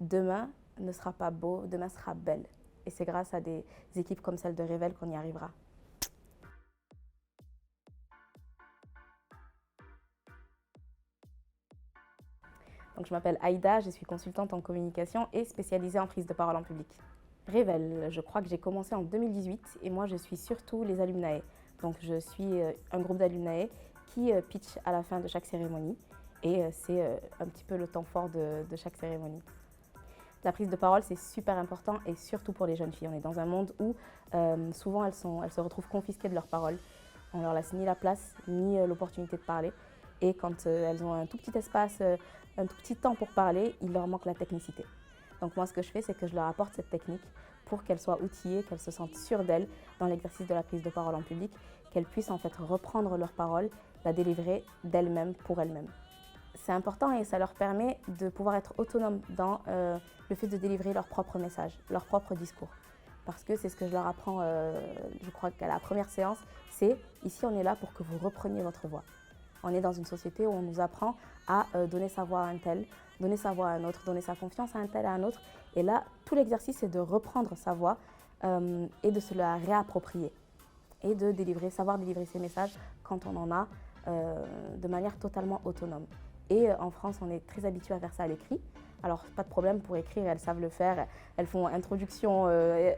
Demain ne sera pas beau, demain sera belle. Et c'est grâce à des équipes comme celle de Révèle qu'on y arrivera. Donc, je m'appelle Aïda, je suis consultante en communication et spécialisée en prise de parole en public. Révèle, je crois que j'ai commencé en 2018 et moi je suis surtout les alumnae. Donc je suis un groupe d'alumnae qui pitch à la fin de chaque cérémonie et c'est un petit peu le temps fort de chaque cérémonie. La prise de parole, c'est super important et surtout pour les jeunes filles. On est dans un monde où souvent elles se retrouvent confisquées de leurs paroles. On leur laisse ni la place ni l'opportunité de parler. Et quand elles ont un tout petit espace, un tout petit temps pour parler, il leur manque la technicité. Donc moi, ce que je fais, c'est que je leur apporte cette technique pour qu'elles soient outillées, qu'elles se sentent sûres d'elles dans l'exercice de la prise de parole en public, qu'elles puissent en fait reprendre leurs paroles, la délivrer d'elles-mêmes pour elles-mêmes. C'est important et ça leur permet de pouvoir être autonomes dans le fait de délivrer leur propre message, leur propre discours. Parce que c'est ce que je leur apprends, je crois qu'à la première séance, c'est ici on est là pour que vous repreniez votre voix. On est dans une société où on nous apprend à donner sa voix à un tel, donner sa voix à un autre, donner sa confiance à un tel, à un autre. Et là, tout l'exercice, c'est de reprendre sa voix et de se la réapproprier. Et de savoir délivrer ses messages quand on en a de manière totalement autonome. Et en France, on est très habitué à faire ça à l'écrit. Alors, pas de problème pour écrire, elles savent le faire. Elles font introduction,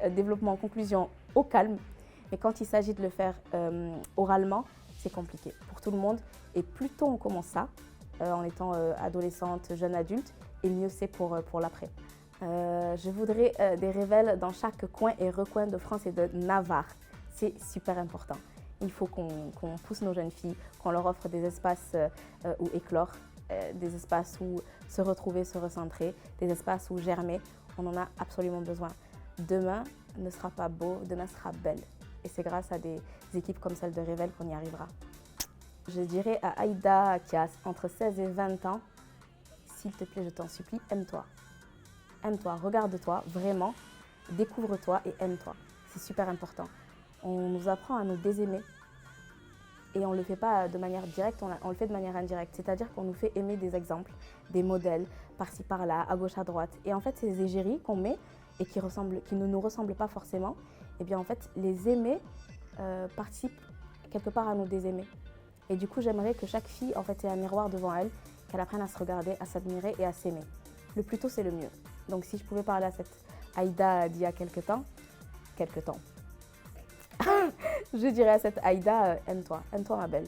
développement, conclusion au calme. Mais quand il s'agit de le faire oralement, c'est compliqué pour tout le monde. Et plus tôt on commence ça, en étant adolescente, jeune adulte, et mieux c'est pour l'après. Je voudrais des révèles dans chaque coin et recoin de France et de Navarre. C'est super important. Il faut qu'on pousse nos jeunes filles, qu'on leur offre des espaces où éclore, des espaces où se retrouver, se recentrer, des espaces où germer. On en a absolument besoin. Demain ne sera pas beau, demain sera belle. Et c'est grâce à des équipes comme celle de Révèle qu'on y arrivera. Je dirais à Aïda qui a entre 16 et 20 ans, s'il te plaît, je t'en supplie, aime-toi. Aime-toi, regarde-toi, vraiment, découvre-toi et aime-toi. C'est super important. On nous apprend à nous désaimer et on ne le fait pas de manière directe, on le fait de manière indirecte. C'est-à-dire qu'on nous fait aimer des exemples, des modèles, par-ci par-là, à gauche, à droite. Et en fait, ces égéries qu'on met et qui ne nous ressemblent pas forcément, eh bien en fait, les aimer participent quelque part à nous désaimer. Et du coup, j'aimerais que chaque fille en fait ait un miroir devant elle, qu'elle apprenne à se regarder, à s'admirer et à s'aimer. Le plus tôt, c'est le mieux. Donc si je pouvais parler à cette Aïda d'il y a quelques temps, je dirais à cette Aïda, aime-toi ma belle.